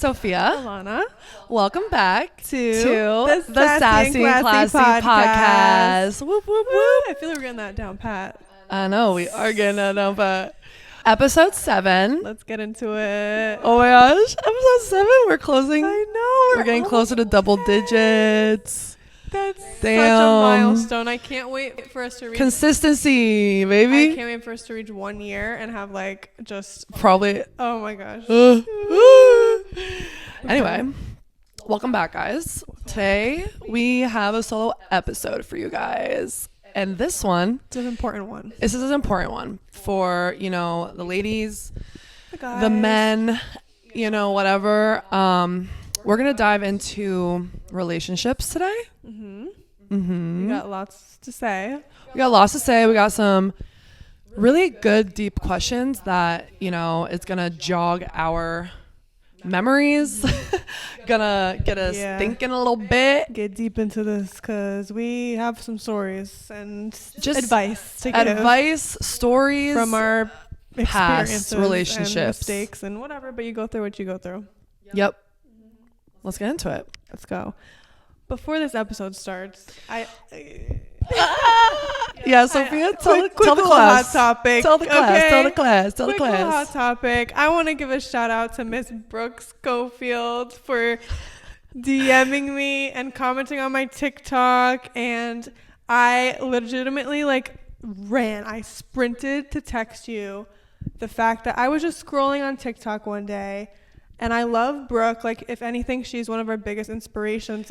Sophia. Alanna. Welcome back to the Sassy and Classy podcast. Whoop, whoop, whoop. I feel like we're getting that down pat. I know, we are getting that down pat. Episode 7. Let's get into it. Oh my gosh. Episode 7. We're closing. I know. We're getting closer to double digits. That's Damn. such a milestone. I can't wait for us to reach consistency, baby. I can't wait for us to reach 1 year and have like just probably. Oh my gosh. Anyway, welcome back, guys. Today we have a solo episode for you guys. And this one, it's an important one. This is an important one for, you know, the ladies, the men, you know, whatever. We're going to dive into relationships today. We got lots to say. We got some really good, deep questions that, you know, it's going to jog our memories. Gonna get us thinking a little bit. Get deep into this because we have some stories and just advice to give. Advice, stories from our past relationships and mistakes and whatever, but you go through what you go through. Yep. Let's get into it. Let's go. Before this episode starts, Sophia, tell the class. Hot topic. Tell the class. Okay? Tell the class. Hot topic. I want to give a shout out to Miss Brooke Schofield for DMing me and commenting on my TikTok, and I legitimately I sprinted to text you the fact that I was just scrolling on TikTok one day, and I love Brooke. Like, if anything, she's one of our biggest inspirations.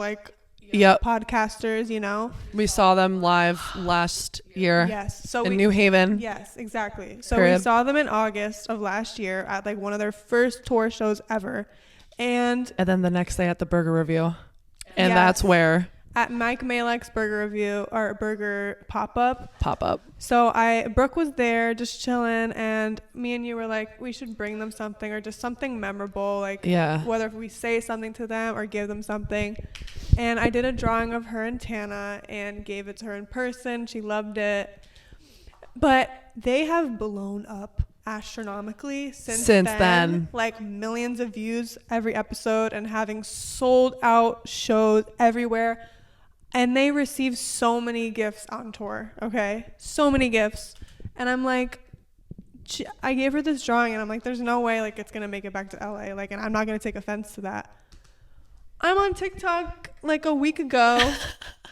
Podcasters, you know. We saw them live last year. Yes. So in New Haven. Yes, exactly. So we saw them in August of last year at one of their first tour shows ever. And then the next day at the burger review. And that's where at Mike Malek's burger review or burger pop-up. So Brooke was there just chilling, and me and you were like, we should bring them something or just something memorable, whether we say something to them or give them something. And I did a drawing of her and Tana and gave it to her in person. She loved it. But they have blown up astronomically since then. Millions of views every episode and having sold out shows everywhere. And they received so many gifts on tour, okay? So many gifts. And I'm like, I gave her this drawing, and I'm like, there's no way, it's going to make it back to LA. And I'm not going to take offense to that. I'm on TikTok, a week ago.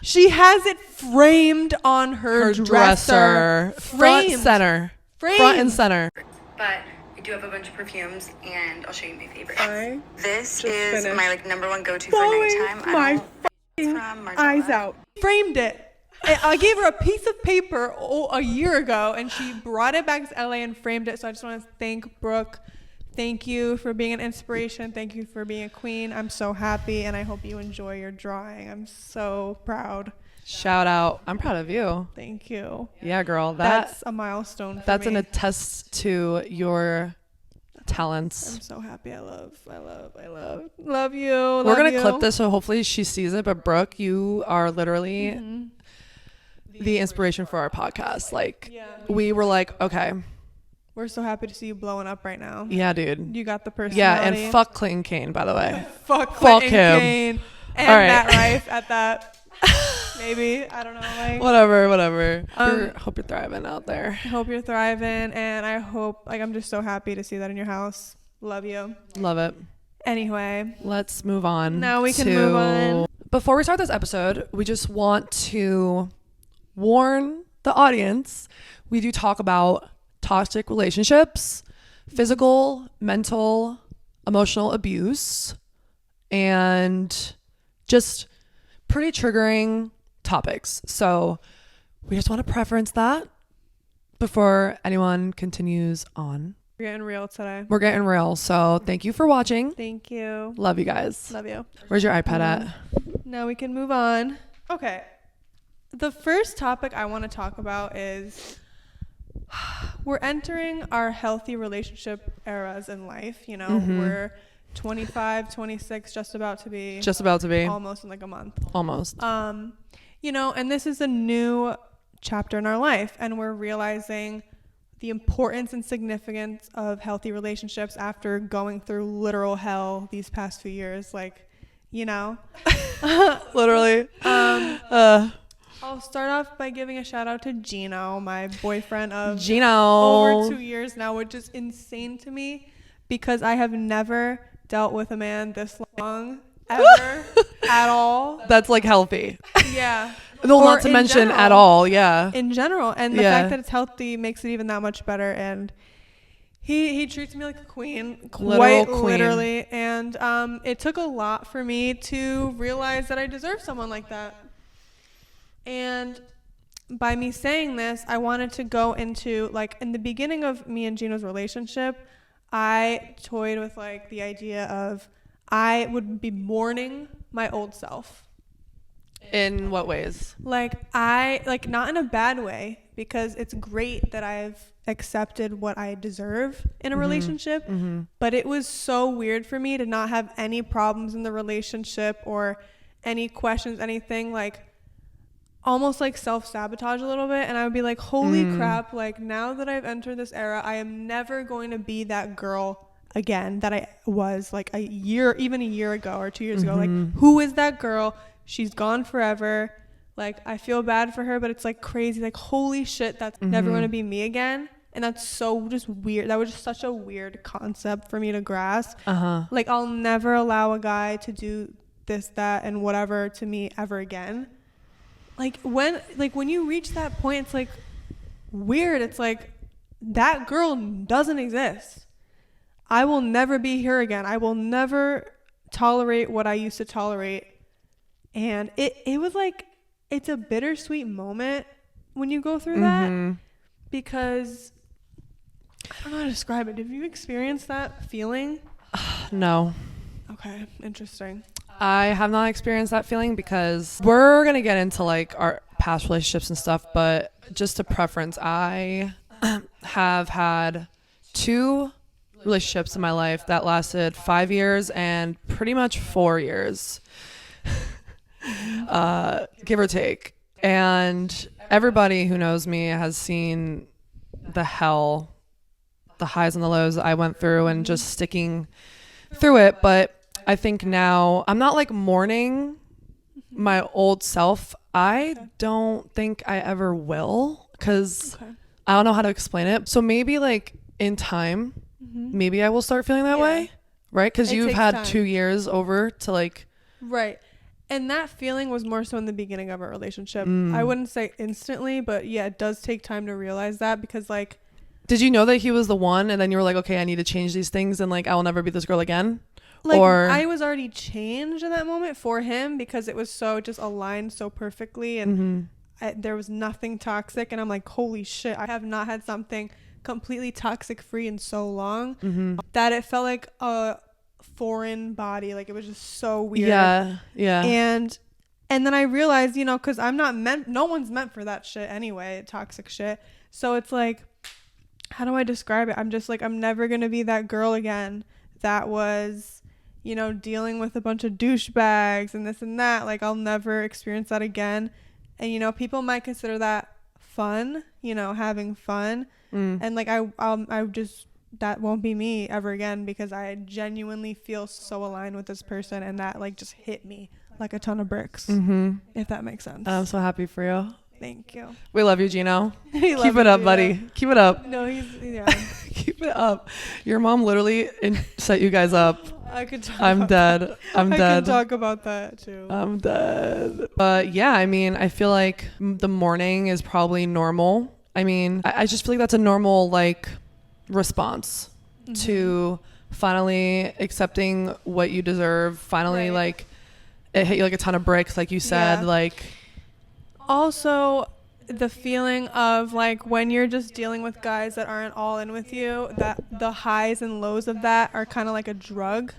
She has it framed on her dresser. Front and center. But I do have a bunch of perfumes, and I'll show you my favorites. This is my number one go-to for nighttime. Eyes out. Framed it. I gave her a piece of paper a year ago, and she brought it back to LA and framed it. So I just want to thank Brooke. Thank you for being an inspiration. Thank you for being a queen. I'm so happy, and I hope you enjoy your drawing. I'm so proud. Shout out. I'm proud of you. Thank you. Yeah, girl. That's a milestone for me. That's an attest to your talents. I'm so happy. I love you. We're going to clip this, so hopefully she sees it. But Brooke, you are literally the inspiration for our podcast. We were like, okay. We're so happy to see you blowing up right now. Yeah, dude. You got the personality. Yeah, and fuck Clinton Kane, by the way. fuck Clinton him. Kane. And Matt Rife at that. Maybe. I don't know. Whatever. Hope you're thriving out there. I hope you're thriving, and I hope, I'm just so happy to see that in your house. Love you. Love it. Anyway. Let's move on. Now we can move on. Before we start this episode, we just want to warn the audience. We do talk about toxic relationships, physical, mental, emotional abuse, and just pretty triggering topics. So we just want to preference that before anyone continues on. We're getting real today. We're getting real. So thank you for watching. Thank you. Love you guys. Love you. Where's your iPad at? Now we can move on. Okay. The first topic I want to talk about is we're entering our healthy relationship eras in life. You know, we're 25, 26, just about to be almost in a month. Almost. You know, and this is a new chapter in our life, and we're realizing the importance and significance of healthy relationships after going through literal hell these past few years. Like, you know, literally. I'll start off by giving a shout out to Gino, my boyfriend of Gino. over 2 years now, which is insane to me because I have never dealt with a man this long ever at all. That's like healthy. Yeah. No, not to mention general, at all. Yeah. In general. And the fact that it's healthy makes it even that much better. And he treats me like a queen. Literally. And it took a lot for me to realize that I deserve someone like that. And by me saying this, I wanted to go into, like, in the beginning of me and Gino's relationship, I toyed with, like, the idea of I would be mourning my old self. In what ways? Like, not in a bad way, because it's great that I've accepted what I deserve in a relationship, but it was so weird for me to not have any problems in the relationship or any questions, anything, like, almost like self-sabotage a little bit. And I would be like, holy crap, like, now that I've entered this era, I am never going to be that girl again that I was like even a year ago or 2 years ago. Like, who is that girl? She's gone forever. Like, I feel bad for her, but it's like crazy, like, holy shit, that's never going to be me again. And that's so just weird. That was just such a weird concept for me to grasp. Like, I'll never allow a guy to do this, that, and whatever to me ever again. Like, when you reach that point, it's like weird. It's like that girl doesn't exist. I will never be here again. I will never tolerate what I used to tolerate. And it was like, it's a bittersweet moment when you go through that, because I don't know how to describe it. Have you experienced that feeling? No. Okay, interesting. I have not experienced that feeling because we're going to get into like our past relationships and stuff, but just a preference. I have had 2 relationships in my life that lasted 5 years and pretty much 4 years, give or take. And everybody who knows me has seen the hell, the highs and the lows I went through and just sticking through it. But I think now I'm not like mourning my old self. I don't think I ever will, because I don't know how to explain it. So maybe like in time, maybe I will start feeling that way, right? Because you've had time. 2 years over to like. Right. And that feeling was more so in the beginning of our relationship. I wouldn't say instantly, but yeah, it does take time to realize that, because like. Did you know that he was the one and then you were like, okay, I need to change these things and like I will never be this girl again? Like, or I was already changed in that moment for him because it was so just aligned so perfectly, and there was nothing toxic. And I'm like, holy shit, I have not had something completely toxic free in so long that it felt like a foreign body. Like, it was just so weird. Yeah. And then I realized, you know, because no one's meant for that shit anyway, toxic shit. So it's like, how do I describe it? I'm just like, I'm never going to be that girl again that was, you know, dealing with a bunch of douchebags and this and that. Like, I'll never experience that again. And, you know, people might consider that fun, you know, having fun. And like, I just, that won't be me ever again, because I genuinely feel so aligned with this person, and that like just hit me like a ton of bricks, if that makes sense. I'm so happy for you. Thank you. We love you, Gino. Keep it up, buddy. Keep it up. No, Keep it up. Your mom literally set you guys up. I could talk I'm dead. I'm dead. I can talk about that too. I'm dead. But yeah, I mean, I feel like the mourning is probably normal. I mean, I just feel like that's a normal like response to finally accepting what you deserve. Finally, like, it hit you like a ton of bricks, like you said. Like, also the feeling of like when you're just dealing with guys that aren't all in with you, that the highs and lows of that are kind of like a drug.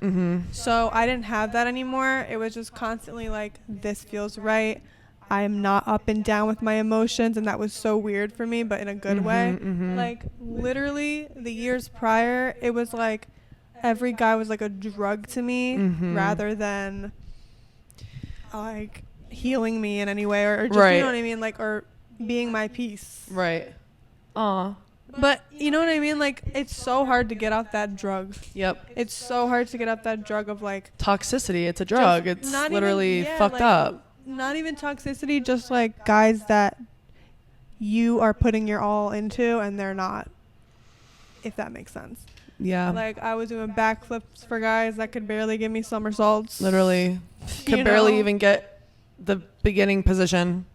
So I didn't have that anymore. It was just constantly like, this feels right. I am not up and down with my emotions, and that was so weird for me, but in a good way. Like, literally the years prior, it was like every guy was like a drug to me, rather than like healing me in any way, or just, you know what I mean, like, or being my peace. Right. Aw. But you know what I mean? Like, it's so hard to get off that drug. Yep. It's so hard to get off that drug of like toxicity. It's a drug. It's literally fucked like, up. Not even toxicity, just like guys that you are putting your all into and they're not. If that makes sense. Yeah. Like, I was doing backflips for guys that could barely give me somersaults. Literally. Could barely even get the beginning position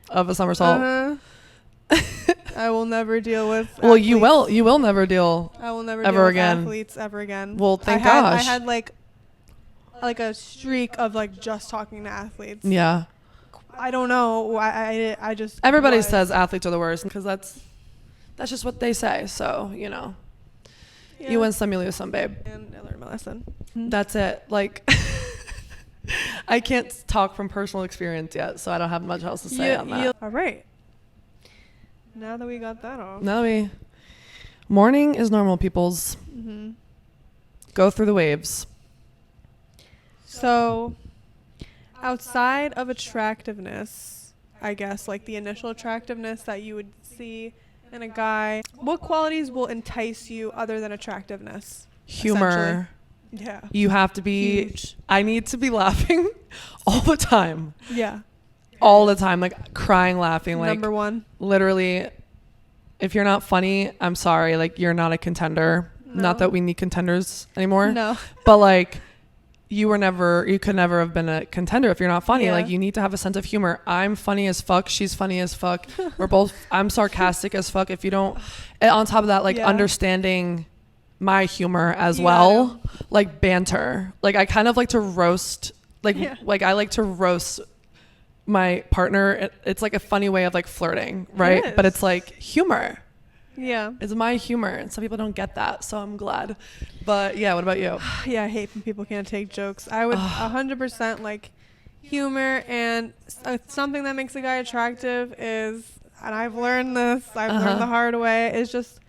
of a somersault. I will never deal with well athletes. you will never deal I will never ever deal again. with athletes ever again. Well, thank gosh. I had like a streak of like just talking to athletes. Yeah. I don't know. I just everybody says athletes are the worst because that's just what they say. So, you know. Yeah. You win some, you lose some, babe. And I learned my lesson. That's it. Like I can't talk from personal experience yet, so I don't have much else to say on that. All right. Now that we got that off. Morning is normal, peoples. Mm-hmm. Go through the waves. So, outside of attractiveness, I guess, like the initial attractiveness that you would see in a guy, what qualities will entice you other than attractiveness? Humor. Yeah. You have to be huge. I need to be laughing all the time. Yeah. All the time, like crying, laughing, like number one. Literally, if you're not funny, I'm sorry, like you're not a contender. No. Not that we need contenders anymore. No. But like you could never have been a contender if you're not funny. Yeah. Like you need to have a sense of humor. I'm funny as fuck. She's funny as fuck. I'm sarcastic as fuck. If you don't, and on top of that, like understanding my humor as well, like banter. Like I kind of like to roast, like I like to roast my partner. It's like a funny way of like flirting, right? But it's like humor. Yeah. It's my humor, and some people don't get that, so I'm glad. But yeah, what about you? Yeah, I hate when people can't take jokes. I would 100% like humor, and something that makes a guy attractive is, and I've learned this, learned the hard way, is just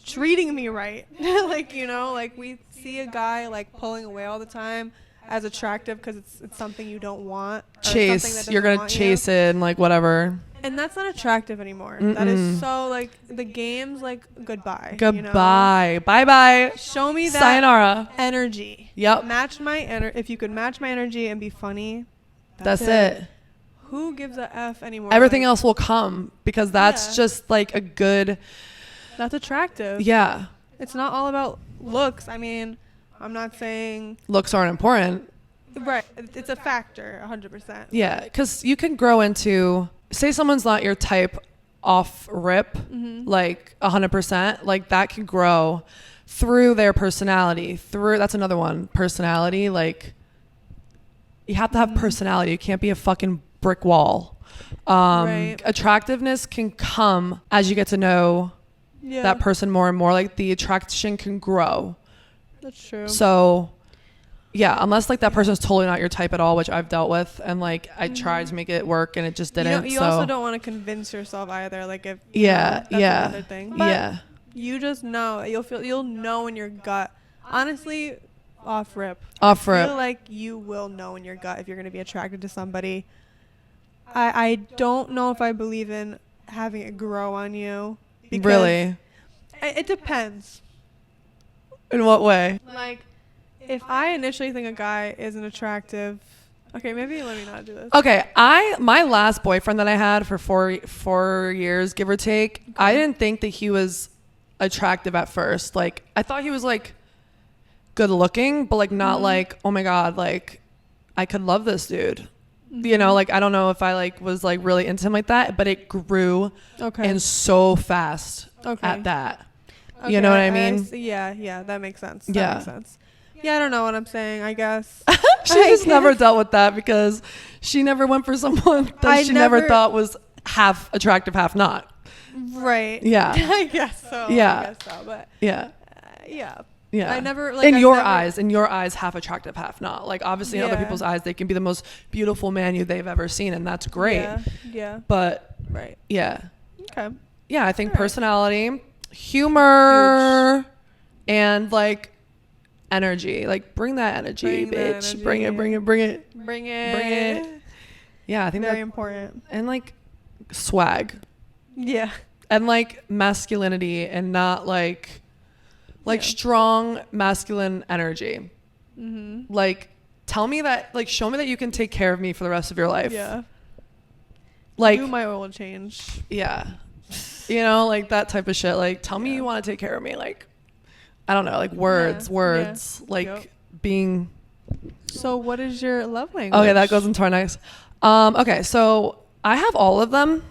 treating me right. Like, you know, like we see a guy like pulling away all the time as attractive because it's something you don't want. You're gonna chase it and like whatever. And that's not attractive anymore. Mm-mm. That is so like the game's like goodbye. Goodbye. You know? Bye. Show me that sayonara energy. Yep. Match my if you could match my energy and be funny. That's it. Who gives a F anymore? Everything else will come because that's just like a good. That's attractive. Yeah. It's not all about looks. I mean, I'm not saying looks aren't important. Right. It's a factor, 100%. Yeah, because you can grow into, say someone's not your type off rip, like 100%, like that can grow through their personality. That's another one, personality. Like you have to have personality. You can't be a fucking brick wall. Attractiveness can come as you get to know that person more and more. Like the attraction can grow. That's true. So yeah, unless like that person's totally not your type at all, which I've dealt with, and like I tried to make it work and it just didn't. You also don't want to convince yourself either. Like if that's another thing. But you just know. You'll know in your gut. Honestly, off rip. I feel like you will know in your gut if you're going to be attracted to somebody. I don't know if I believe in having it grow on you. Really? It depends. In what way? Like, if I initially think a guy isn't attractive, okay, maybe let me not do this. Okay, my last boyfriend that I had for four years, give or take, I didn't think that he was attractive at first. Like, I thought he was like good looking, but like not like, oh my god, like I could love this dude. You know, like I don't know if I like was like really into him like that, but it grew and so fast at that. Okay, you know what I mean? Yeah, that makes sense. That makes sense. Yeah, I don't know what I'm saying, I guess. She just never dealt with that because she never went for someone that she never thought was half attractive, half not. Right. Yeah. I guess so. Yeah. But yeah. I never like in your eyes, half attractive, half not. Like obviously in other people's eyes, they can be the most beautiful man they've ever seen, and that's great. Yeah. But Okay. Yeah, I think personality, humor, and like energy. Like bring that energy, bitch. Bring it. Yeah, I think very important. And like swag. Yeah. and like masculinity and not like strong masculine energy. Like tell me that, like show me that you can take care of me for the rest of your life. Yeah. Like do my oil change. Yeah. You know, like that type of shit. Like tell me you want to take care of me. Like I don't know, like words, like being. So what is your love language? Okay, that goes into our next. Okay, so I have all of them.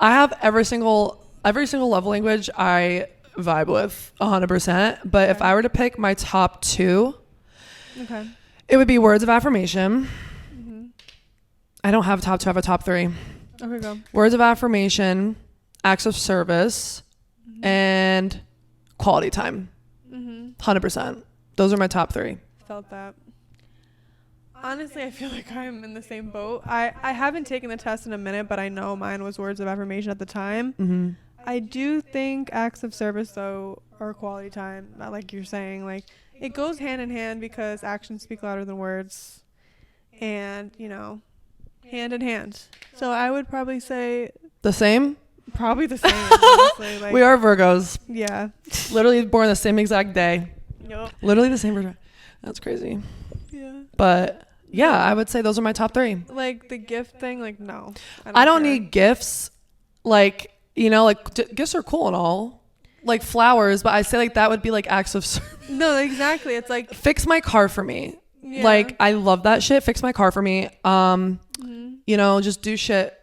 I have every single love language I vibe with 100%. But if I were to pick my top 2, it would be words of affirmation. I don't have a top 2, I have a top 3. Okay, go. Words of affirmation, acts of service, and quality time. 100%. Those are my top 3. Felt that. Honestly, I feel like I'm in the same boat. I haven't taken the test in a minute, but I know mine was words of affirmation at the time. I do think acts of service, though, or quality time, like you're saying, like it goes hand in hand because actions speak louder than words. And, you know, hand in hand. So I would probably say... The same? Probably the same, honestly. Like, we are Virgos. Yeah. Literally born the same exact day. Yep. Literally the same Virgo. That's crazy. Yeah. But... yeah, I would say those are my top 3. Like the gift thing, like no. I don't need gifts. Like, you know, like gifts are cool and all. Like flowers, but I say like that would be like acts of service. No, exactly. It's like fix my car for me. Yeah. Like I love that shit. Fix my car for me. You know, just do shit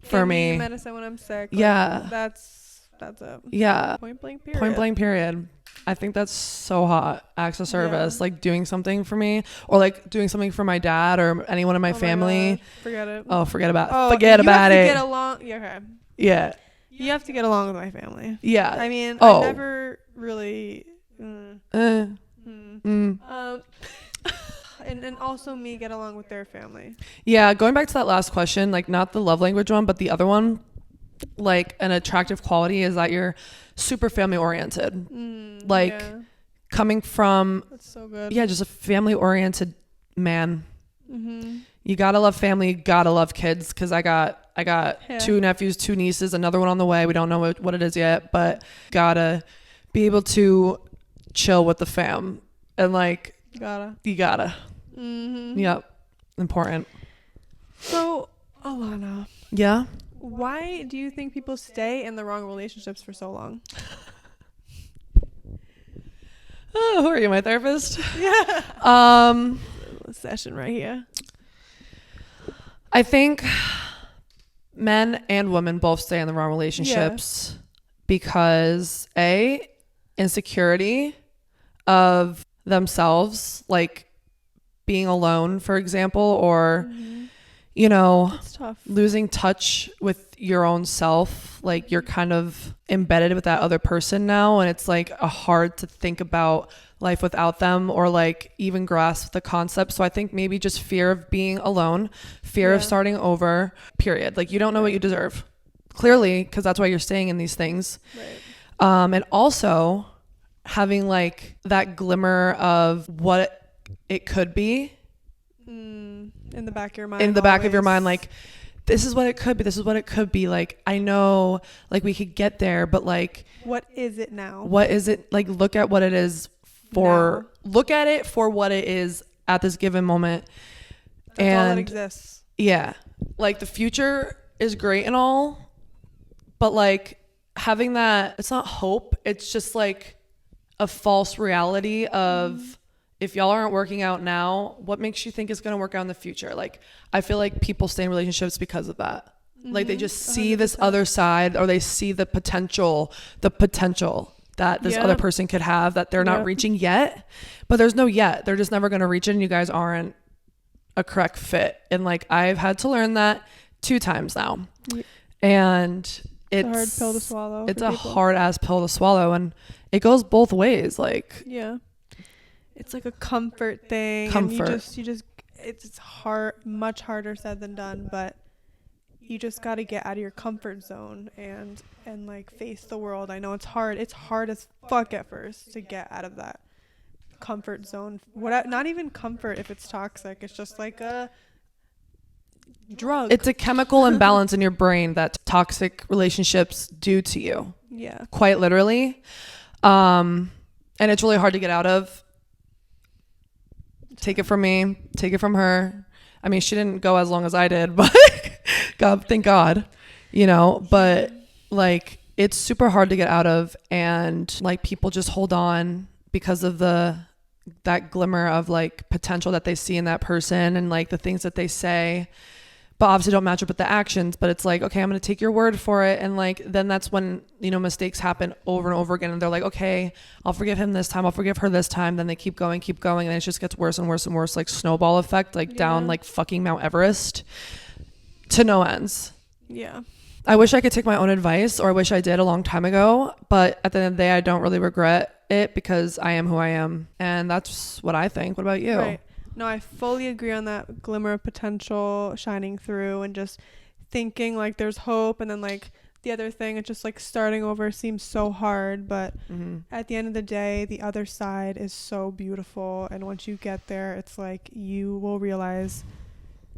for me. Medicine when I'm sick. Yeah. Like, that's it. Yeah. Point blank period. Point blank period. I think that's so hot. Acts of service, like doing something for me, or like doing something for my dad or anyone in my family. Forget it. Oh, forget about it. Forget about it. Get along. Yeah, okay. Yeah. You have to get along with my family. Yeah. I mean, I never really. And also me get along with their family. Yeah, going back to that last question, like not the love language one, but the other one, like an attractive quality is that you're super family oriented. Coming from that's so good. Yeah, just a family oriented man. You gotta love family, you gotta love kids, because I got 2 nephews, 2 nieces, another one on the way. We don't know what it is yet, but gotta be able to chill with the fam and like you gotta. Yep, important. So Alanna, yeah, why do you think people stay in the wrong relationships for so long? Oh, who are you, my therapist? Yeah. Session right here. I think men and women both stay in the wrong relationships because insecurity of themselves, like being alone, for example, or you know, losing touch with your own self. Like you're kind of embedded with that other person now, and it's like hard to think about life without them or like even grasp the concept. So I think maybe just fear of being alone, fear of starting over, period. Like you don't know what you deserve, clearly, because that's why you're staying in these things. Right. And also having like that glimmer of what it could be in the back of your mind. In the back of your mind, like this is what it could be. This is what it could be. Like I know, like we could get there, but like, what is it now? What is it? Like look at what it is. Look at it for what it is at this given moment. That's all that exists. Yeah. Like the future is great and all, but like having that, it's not hope. It's just like a false reality of if y'all aren't working out now, what makes you think it's going to work out in the future? Like I feel like people stay in relationships because of that. Like they just see 100%. This other side, or they see the potential that this other person could have that they're not reaching yet, but there's no yet. They're just never going to reach it, and you guys aren't a correct fit. And like I've had to learn that 2 times now, and it's a hard pill to swallow. It's a hard ass pill to swallow, and it goes both ways. Like it's like a comfort thing. Comfort. And you just it's hard, much harder said than done, but you just got to get out of your comfort zone and like face the world. I know it's hard. It's hard as fuck at first to get out of that comfort zone. Not even comfort if it's toxic. It's just like drug. It's a chemical imbalance in your brain that toxic relationships do to you. Yeah. Quite literally. And it's really hard to get out of. Take it from me. Take it from her. I mean, she didn't go as long as I did, but God, thank God, you know, but like it's super hard to get out of, and like people just hold on because of that glimmer of like potential that they see in that person and like the things that they say, but obviously don't match up with the actions. But it's like, okay, I'm going to take your word for it. And like, then that's when, you know, mistakes happen over and over again. And they're like, okay, I'll forgive him this time. I'll forgive her this time. Then they keep going. And it just gets worse and worse and worse, like snowball effect, like down like fucking Mount Everest to no ends. Yeah. I wish I could take my own advice, or I wish I did a long time ago. But at the end of the day, I don't really regret it because I am who I am. And that's what I think. What about you? Right. No, I fully agree on that glimmer of potential shining through and just thinking like there's hope. And then like the other thing, it's just like starting over seems so hard. But at the end of the day, the other side is so beautiful. And once you get there, it's like you will realize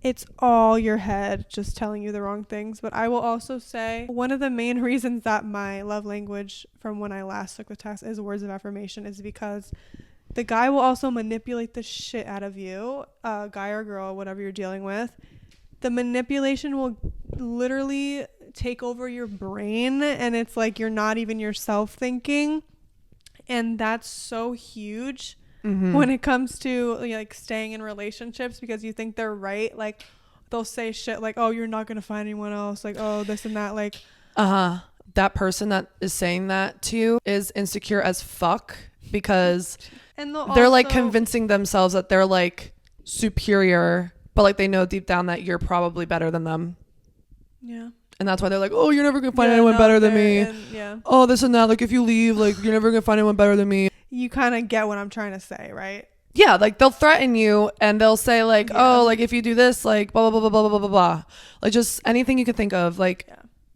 it's all your head just telling you the wrong things. But I will also say one of the main reasons that my love language from when I last took the test is words of affirmation is because the guy will also manipulate the shit out of you, guy or girl, whatever you're dealing with. The manipulation will literally take over your brain, and it's like you're not even yourself thinking. And that's so huge when it comes to like staying in relationships, because you think they're right. Like they'll say shit like, oh, you're not going to find anyone else. Like, oh, this and that. Like, that person that is saying that to you is insecure as fuck, because and they're like convincing themselves that they're like superior, but like they know deep down that you're probably better than them. Yeah. And that's why they're like, oh, you're never gonna find anyone better than me. Oh, this and that. Like if you leave, like you're never gonna find anyone better than me. You kind of get what I'm trying to say, right? Yeah, like they'll threaten you and they'll say like, oh, like if you do this, like blah blah blah blah blah blah blah blah. Like just anything you could think of. Like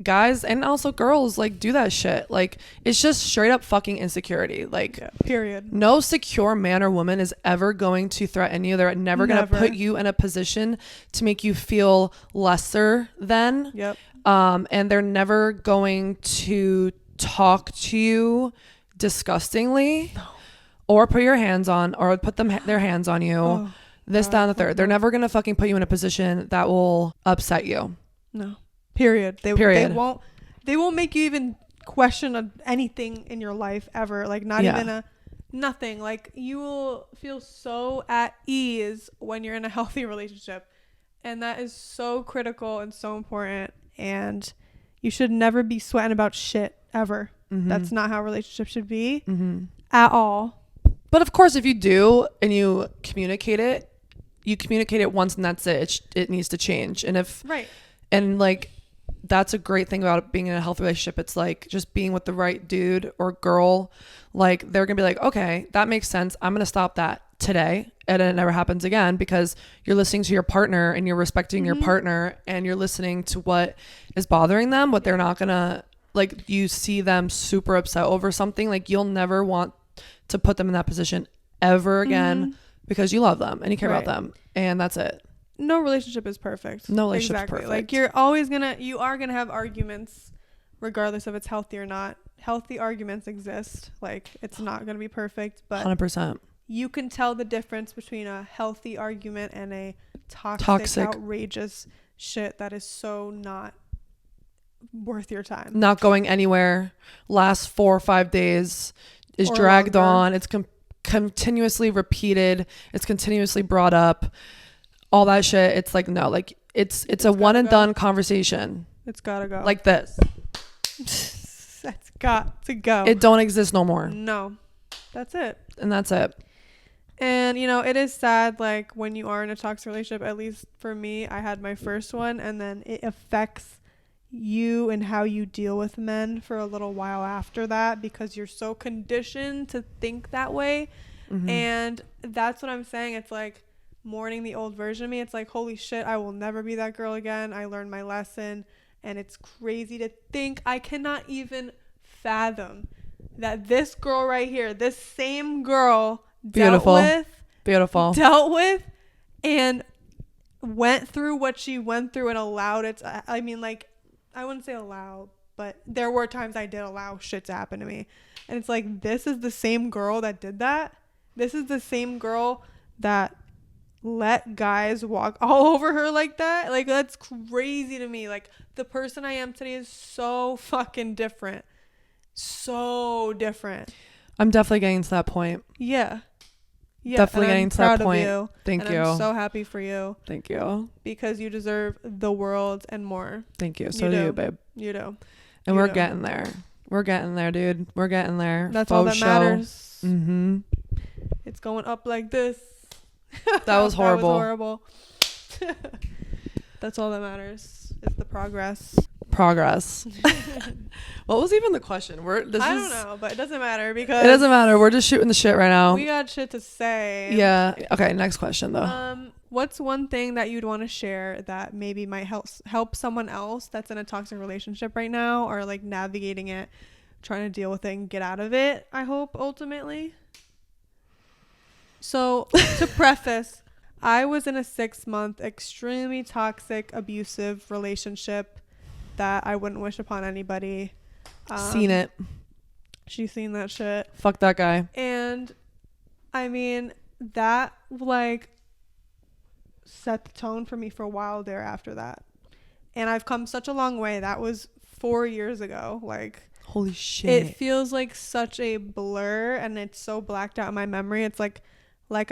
guys and also girls like do that shit. Like it's just straight up fucking insecurity. Like period. No secure man or woman is ever going to threaten you. They're never gonna put you in a position to make you feel lesser than. Yep. And they're never going to talk to you disgustingly or put your hands on or put their hands on you. That, and the third. They're never gonna fucking put you in a position that will upset you. No. Period. They won't make you even question anything in your life ever. Like not even nothing. Like you will feel so at ease when you're in a healthy relationship. And that is so critical and so important. And you should never be sweating about shit ever. That's not how relationships should be at all. But of course, if you do and you communicate it once and that's it. It needs to change. And and like that's a great thing about being in a healthy relationship. It's like just being with the right dude or girl. Like they're gonna be like, okay, that makes sense. I'm gonna stop that today, and it never happens again, because you're listening to your partner and you're respecting your partner and you're listening to what is bothering them. But they're not gonna like you see them super upset over something. Like you'll never want to put them in that position ever again because you love them and you care about them, and that's it. No relationship is perfect. No relationship is perfect. Like you are gonna have arguments regardless if it's healthy or not. Healthy arguments exist. Like it's not gonna be perfect, but 100%. You can tell the difference between a healthy argument and a toxic outrageous shit that is so not worth your time. Not going anywhere. Lasts 4 or 5 days. Is dragged on. It's continuously repeated. It's continuously brought up. All that shit. It's like no. Like it's a one and done conversation. It's gotta go. Like this. That's got to go. It don't exist no more. No. That's it. And that's it. And, you know, it is sad, like, when you are in a toxic relationship, at least for me, I had my first one, and then it affects you and how you deal with men for a little while after that, because you're so conditioned to think that way. And that's what I'm saying. It's like mourning the old version of me. It's like, holy shit, I will never be that girl again. I learned my lesson. And it's crazy to think. I cannot even fathom that this girl right here, this same girl dealt with, and went through what she went through and allowed it to, I mean, like, I wouldn't say allow, but there were times I did allow shit to happen to me. And it's like, this is the same girl that did that. This is the same girl that let guys walk all over her like that. Like, that's crazy to me. Like, the person I am today is so fucking different. So different. I'm definitely getting to that point. Yeah. Definitely getting to that point. Thank you. I'm so happy for you. Thank you. Because you deserve the world and more. Thank you. So do you, babe. You do. And we're getting there. We're getting there, dude. We're getting there. That's all that matters. Mm-hmm. It's going up like this. That was horrible. That was horrible. That's all that matters. Is the progress. What was even the question? I don't know, but it doesn't matter because it doesn't matter. We're just shooting the shit right now. We got shit to say. Yeah. Okay. Next question though. What's one thing that you'd want to share that maybe might help someone else that's in a toxic relationship right now, or like navigating it, trying to deal with it and get out of it? I hope ultimately. So to preface, I was in a 6-month extremely toxic, abusive relationship that I wouldn't wish upon anybody. Seen it. She's seen that shit. Fuck that guy. And I mean, that like set the tone for me for a while there after that. And I've come such a long way. That was 4 years ago. Like, holy shit. It feels like such a blur, and it's so blacked out in my memory. It's like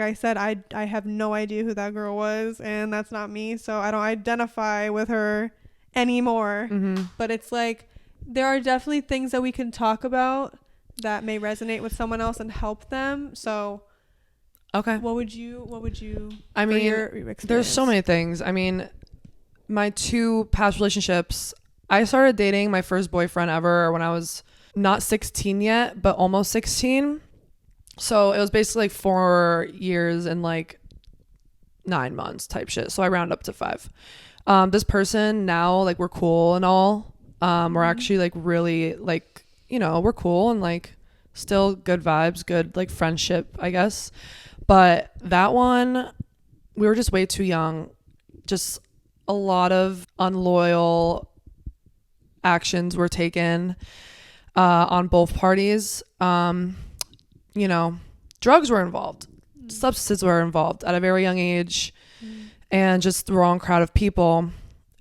I said, I have no idea who that girl was, and that's not me. So I don't identify with her anymore. Mm-hmm. But it's like, there are definitely things that we can talk about that may resonate with someone else and help them. So okay, what would you I mean, your experience? There's so many things. I mean, my 2 past relationships, I started dating my first boyfriend ever when I was not 16 yet, but almost 16. So it was basically like 4 years and like 9 months type shit. So I round up to 5. This person now, like, we're cool and all. We're actually like really like, you know, we're cool and like still good vibes, good like friendship, I guess. But that one, we were just way too young. Just a lot of unloyal actions were taken on both parties. You know, drugs were involved, substances were involved at a very young age, and just the wrong crowd of people.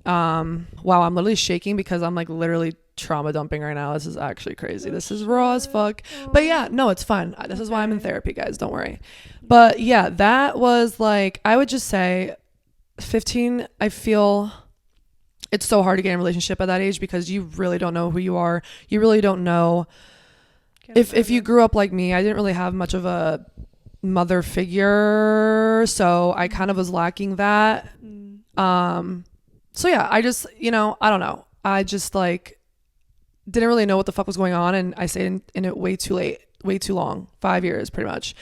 Wow, I'm literally shaking because I'm like literally trauma dumping right now. This is actually crazy. This is raw as fuck. But yeah, no, it's fun. This is why I'm in therapy, guys. Don't worry. But yeah, that was like, I would just say 15, I feel it's so hard to get in a relationship at that age because you really don't know who you are. You really don't know. If you grew up like me, I didn't really have much of a mother figure, so I kind of was lacking that. So yeah, I just, you know, I don't know. I just like didn't really know what the fuck was going on, and I stayed in it way too late, way too long, 5 years pretty much.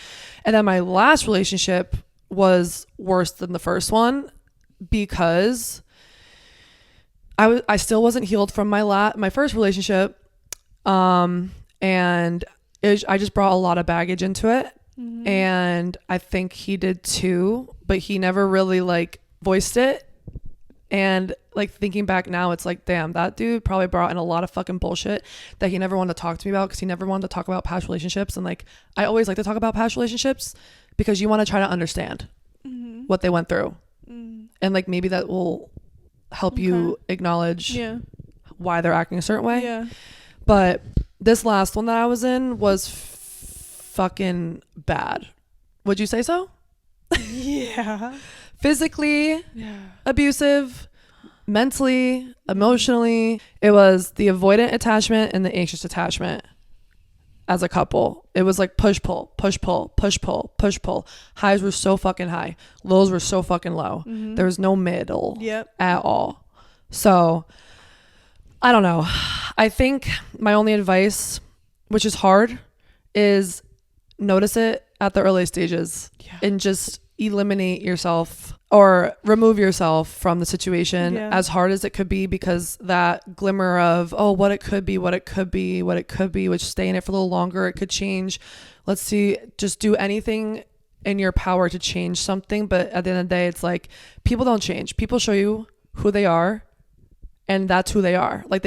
And then my last relationship was worse than the first one because I still wasn't healed from my first relationship. And I just brought a lot of baggage into it. Mm-hmm. And I think he did too, but he never really like voiced it. And like thinking back now, it's like, damn, that dude probably brought in a lot of fucking bullshit that he never wanted to talk to me about because he never wanted to talk about past relationships. And like, I always like to talk about past relationships because you want to try to understand what they went through. And like, maybe that will help you acknowledge why they're acting a certain way. Yeah. But this last one that I was in was fucking bad. Would you say so? Yeah. Physically abusive, mentally, emotionally. It was the avoidant attachment and the anxious attachment as a couple. It was like push pull, push pull, push pull, push pull. Highs were so fucking high. Lows were so fucking low. There was no middle at all. So I don't know. I think my only advice, which is hard, is notice it at the early stages and just eliminate yourself or remove yourself from the situation as hard as it could be, because that glimmer of, oh, what it could be, which stay in it for a little longer, it could change. Let's see, just do anything in your power to change something, but at the end of the day, it's like people don't change. People show you who they are, and that's who they are. Like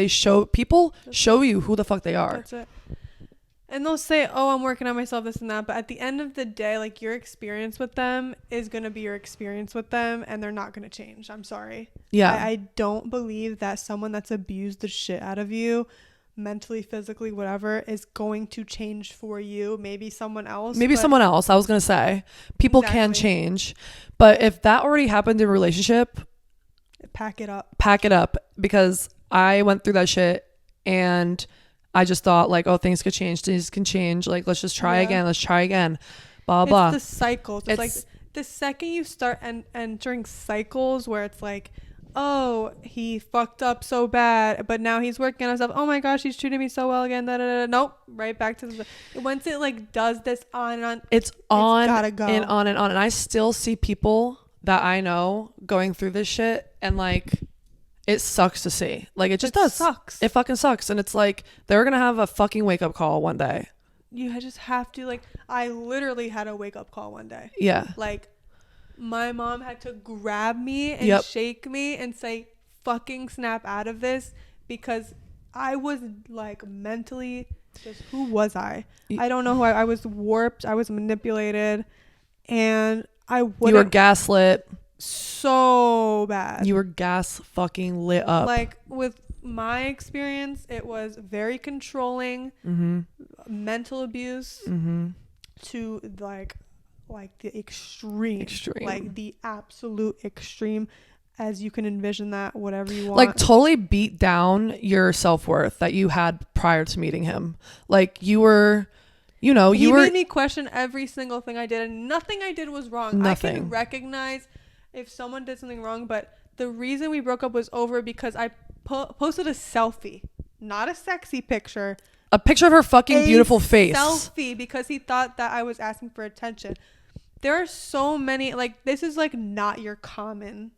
people show you who the fuck they are. That's it. And they'll say, oh, I'm working on myself, this and that. But at the end of the day, like, your experience with them is going to be your experience with them, and they're not going to change. I'm sorry. Yeah. I don't believe that someone that's abused the shit out of you, mentally, physically, whatever, is going to change for you. Maybe someone else. I was going to say. People can change. But if that already happened in a relationship, pack it up. Because I went through that shit, and I just thought like, oh, things could change. Things can change. Like, let's just try again. Let's try again. Blah, blah. It's the cycles. It's like the second you start entering cycles where it's like, oh, he fucked up so bad, but now he's working on himself. Oh my gosh, he's treating me so well again. Da, da, da. Nope. Right back to the... Once it like does this on and on. It's gotta go. And on and on. And I still see people that I know going through this shit, and like... It sucks to see. Like, it does. Sucks. It fucking sucks. And it's like, they're going to have a fucking wake up call one day. You just have to, like, I literally had a wake up call one day. Yeah. Like, my mom had to grab me and shake me and say, fucking snap out of this, because I was, like, mentally, just, who was I? I don't know who I was warped. I was manipulated. And I wouldn't. You were gaslit. So bad. You were gas fucking lit up. Like, with my experience, it was very controlling, mental abuse, to like the extreme, like the absolute extreme, as you can envision that, whatever you want. Like, totally beat down your self-worth that you had prior to meeting him. Like, you were, he made me question every single thing I did, and nothing I did was wrong. Nothing. I can recognize if someone did something wrong, but the reason we broke up was over because I posted a selfie, not a sexy picture, a picture of her fucking beautiful face, selfie, because he thought that I was asking for attention. There are so many, like, this is like not your common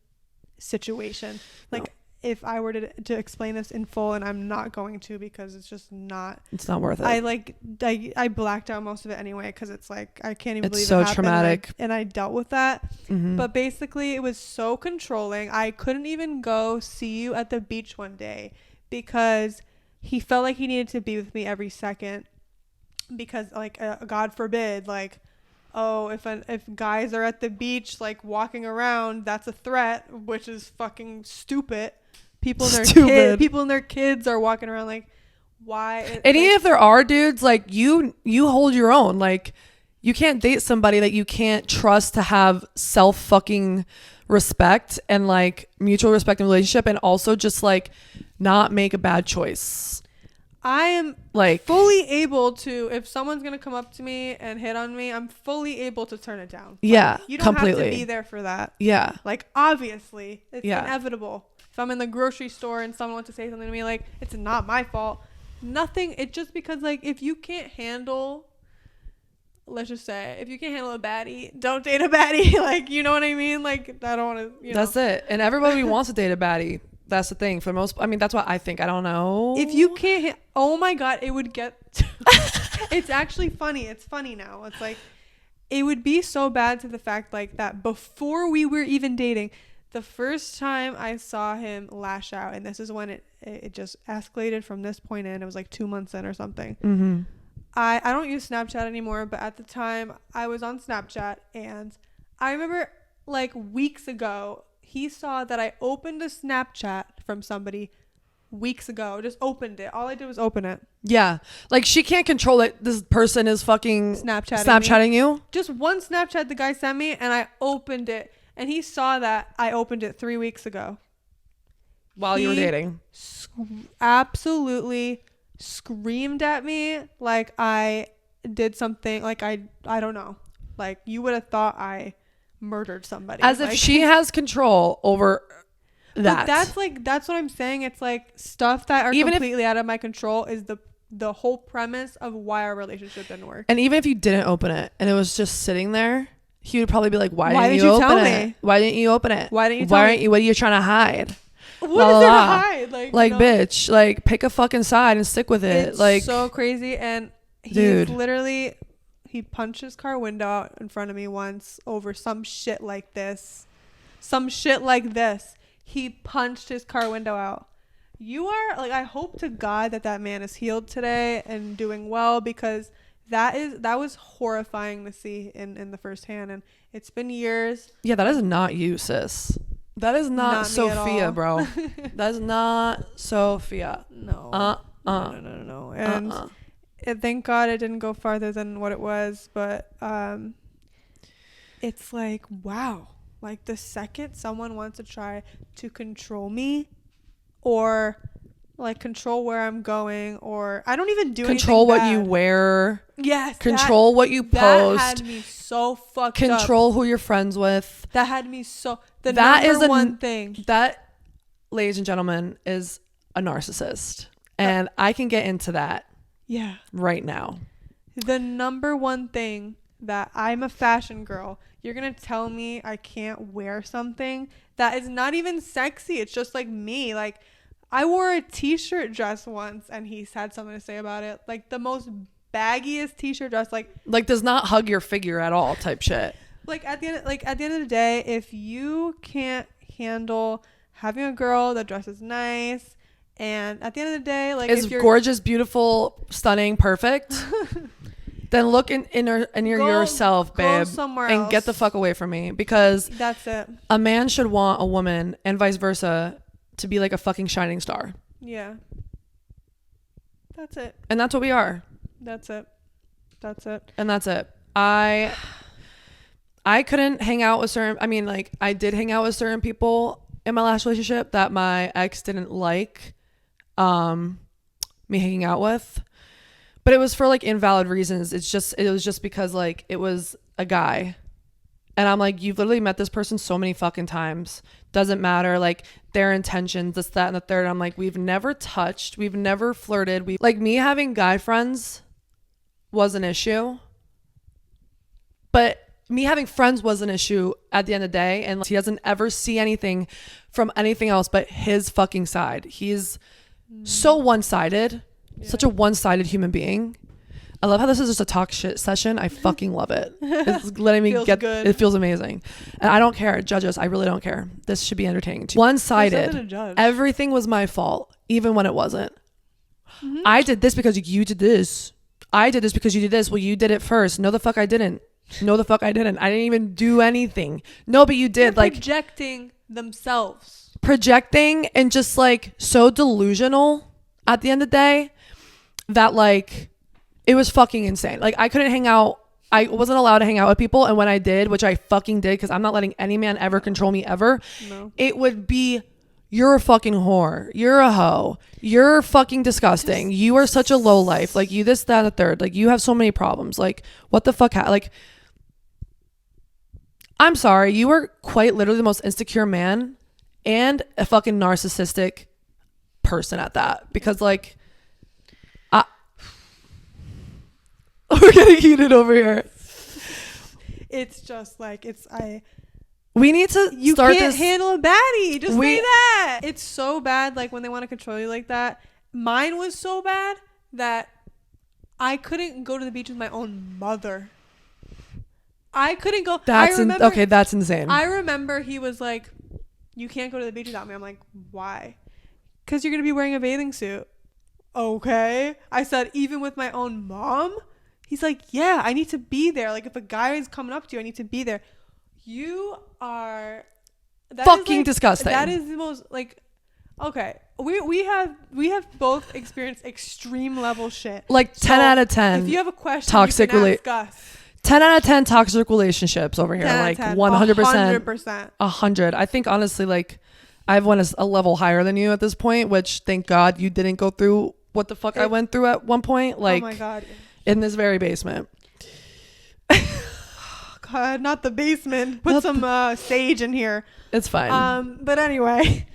situation. Like, no. If I were to explain this in full, and I'm not going to, because it's just not. It's not worth it. I blacked out most of it anyway, because it's like, I can't even believe it happened. It's so traumatic. And I dealt with that. But basically, it was so controlling. I couldn't even go see you at the beach one day because he felt like he needed to be with me every second. Because, like, God forbid, like, oh, if guys are at the beach, like, walking around, that's a threat, which is fucking stupid. People and their kids are walking around, like, why? And even if there are dudes, like, you hold your own. Like, you can't date somebody that you can't trust to have self fucking respect and like mutual respect in relationship, and also just like not make a bad choice. I am like fully able to, if someone's gonna come up to me and hit on me, I'm fully able to turn it down. Yeah, like, you don't completely have to be there for that. Yeah, like, obviously it's inevitable. If I'm in the grocery store and someone wants to say something to me, like, it's not my fault. Nothing. It's just because, like, if you can't handle, let's just say, if you can't handle a baddie, don't date a baddie. Like, you know what I mean? Like, I don't want to. That's it. And everybody wants to date a baddie. That's the thing. For most, I mean, that's what I think. I don't know. If you can't, oh my God, it would get. It's actually funny. It's funny now. It's like, it would be so bad to the fact, like, that before we were even dating, the first time I saw him lash out, and this is when it just escalated from this point in. It was like 2 months in or something. I don't use Snapchat anymore, but at the time I was on Snapchat, and I remember, like, weeks ago, he saw that I opened a Snapchat from somebody weeks ago. Just opened it. All I did was open it. Yeah. Like, she can't control it. This person is fucking Snapchatting you. Just one Snapchat the guy sent me, and I opened it. And he saw that I opened it 3 weeks ago. While you were dating. Absolutely screamed at me like I did something. Like, I don't know. Like, you would have thought I murdered somebody. As if she has control over that. But that's what I'm saying. It's like stuff that are completely out of my control is the whole premise of why our relationship didn't work. And even if you didn't open it and it was just sitting there, he would probably be like, why didn't you open it? Why didn't you open it? Why didn't you tell me? What are you trying to hide? What is there to hide? Like, bitch, like, pick a fucking side and stick with it. It's like, so crazy. And he's literally, He punched his car window out in front of me once over some shit like this. He punched his car window out. You are like, I hope to God that man is healed today and doing well, because that was horrifying to see in the first hand, and it's been years. Yeah, that is not you, sis. That is not Sophia, bro. That is not Sophia. No. No. And thank God it didn't go farther than what it was, but it's like, wow. Like, the second someone wants to try to control me, or like control where I'm going, or I don't even do control anything what bad. you wear. Yes. Control what you post. That had me so fucked control up. who you're friends with. That had me so. That is one thing. That, ladies and gentlemen, is a narcissist, and I can get into that. Yeah. Right now. The number one thing that I'm a fashion girl. You're going to tell me I can't wear something that is not even sexy. It's just like me. Like, I wore a t-shirt dress once and he had something to say about it. Like, the most baggiest t-shirt dress. Like does not hug your figure at all type shit. Like, at the end of the day, if you can't handle having a girl that dresses nice, and at the end of the day, like, is gorgeous, beautiful, stunning, perfect, then look in yourself, babe, and get the fuck away from me, because that's it. A man should want a woman, and vice versa, to be like a fucking shining star. Yeah. That's it. And that's what we are. That's it. And that's it. I couldn't hang out with certain, I did hang out with certain people in my last relationship that my ex didn't like me hanging out with. But it was for like invalid reasons. It was just because like it was a guy. And I'm like, you've literally met this person so many fucking times. Doesn't matter, like, their intentions, this, that, and the third. I'm like, we've never touched. We've never flirted. Like, me having guy friends was an issue. But me having friends was an issue at the end of the day. And he doesn't ever see anything from anything else but his fucking side. He's so one-sided. Yeah. Such a one-sided human being. I love how this is just a talk shit session. I fucking love it. It's letting me get good. It feels amazing. And I don't care. Judge us. I really don't care. This should be entertaining too. One-sided. Everything was my fault, even when it wasn't. Mm-hmm. I did this because you did this. I did this because you did this. Well, you did it first. No, the fuck I didn't. No, the fuck I didn't. I didn't even do anything. No, but you did. They're projecting themselves. Projecting and just like so delusional at the end of the day that like it was fucking insane. Like, I couldn't hang out. I wasn't allowed to hang out with people. And when I did, which I fucking did, because I'm not letting any man ever control me ever. No. It would be, you're a fucking whore. You're a hoe. You're fucking disgusting. You are such a low life. Like, you this, that, and the third. Like, you have so many problems. Like, what the fuck? Like, I'm sorry. You are quite literally the most insecure man and a fucking narcissistic person at that. Because, like, we're getting heated over here. It's just like, we need to you start can't handle a baddie. Just say that. It's so bad, like, when they want to control you like that. Mine was so bad that I couldn't go to the beach with my own mother. I couldn't go. Okay, that's insane. I remember he was like, you can't go to the beach without me. I'm like, why? Because you're going to be wearing a bathing suit. Okay. I said, even with my own mom? He's like, yeah, I need to be there. Like, if a guy is coming up to you, I need to be there. You are fucking disgusting. That is the most, like, okay. We have both experienced extreme level shit. Like, 10 out of 10. If you have a question, toxic you can ask us. 10 out of 10 toxic relationships over here. Like 100%. 100%. 100. I think honestly, like, I've went a level higher than you at this point, which thank God you didn't go through what the fuck I went through at one point. Like, oh my God. In this very basement. God, not the basement. Put some sage in here. It's fine. But anyway,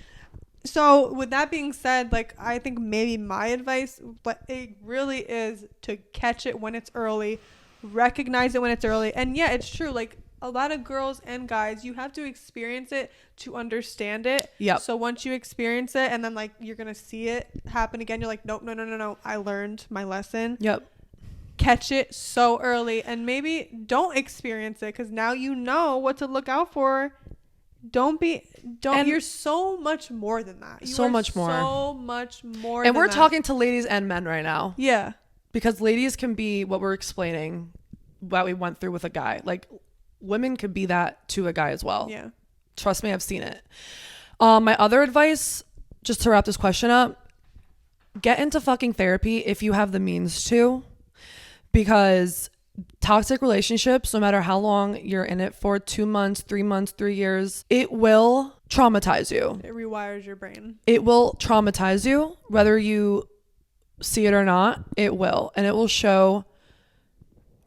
so with that being said, like, I think maybe my advice, but it really is to catch it when it's early, recognize it when it's early. And yeah, it's true. Like, a lot of girls and guys, you have to experience it to understand it. Yep. So once you experience it and then, like, you're going to see it happen again, you're like, nope, no. I learned my lesson. Yep. catch it so early, and maybe don't experience it because now you know what to look out for. You're so much more than that. So much more and we're talking to ladies and men right now. Yeah, because ladies can be what we're explaining, what we went through with a guy. Like women could be that to a guy as well. Yeah, trust me, I've seen it. My other advice, just to wrap this question up, get into fucking therapy if you have the means to, because toxic relationships, no matter how long you're in it for, 2 months, 3 months, 3 years, it will traumatize you. It rewires your brain. It will traumatize you, whether you see it or not. It will, and it will show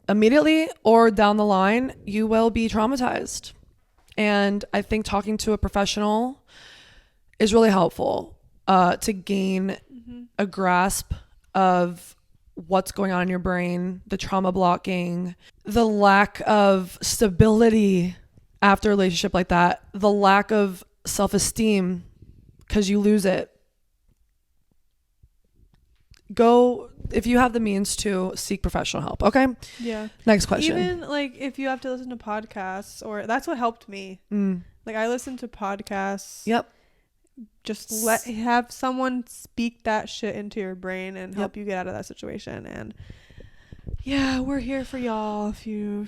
immediately or down the line. You will be traumatized, and I think talking to a professional is really helpful to gain a grasp of what's going on in your brain, the trauma blocking, the lack of stability after a relationship like that, the lack of self-esteem because you lose it. Go, if you have the means to, seek professional help. Okay? Yeah. Next question. Even like if you have to listen to podcasts, or that's what helped me. Like I listen to podcasts. Yep. Just have someone speak that shit into your brain and help you get out of that situation. And yeah, we're here for y'all if you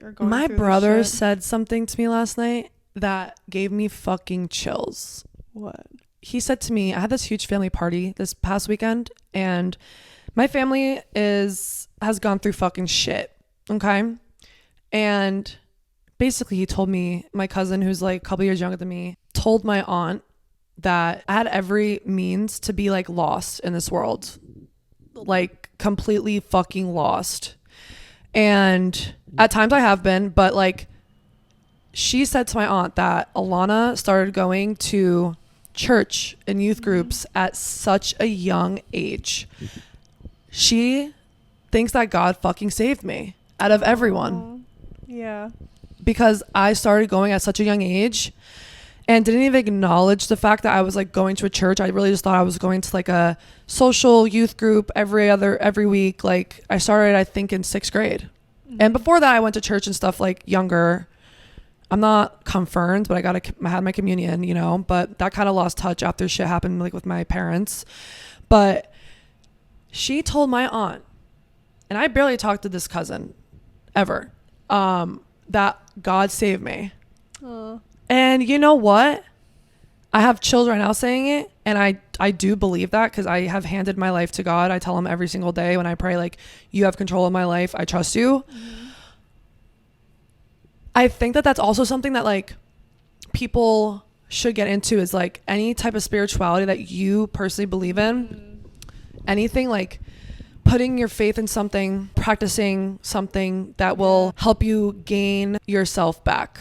are going My through brother this shit. said something to me last night that gave me fucking chills. What? He said to me, I had this huge family party this past weekend, and my family has gone through fucking shit. Okay. And basically he told me, my cousin, who's like a couple years younger than me, told my aunt that I had every means to be like lost in this world, like completely fucking lost. And at times I have been, but like she said to my aunt that Alanna started going to church and youth groups at such a young age. She thinks that God fucking saved me out of everyone. Yeah. Because I started going at such a young age and didn't even acknowledge the fact that I was like going to a church. I really just thought I was going to like a social youth group every week. Like I started, I think, in 6th grade. And before that I went to church and stuff like younger. I'm not confirmed, but I had my communion, you know, but that kind of lost touch after shit happened like with my parents. But she told my aunt, and I barely talked to this cousin ever, that God saved me. Aww. And you know what? I have chills right now saying it. And I do believe that because I have handed my life to God. I tell him every single day when I pray, like, you have control of my life. I trust you. I think that that's also something that like people should get into, is like any type of spirituality that you personally believe in, anything like putting your faith in something, practicing something that will help you gain yourself back.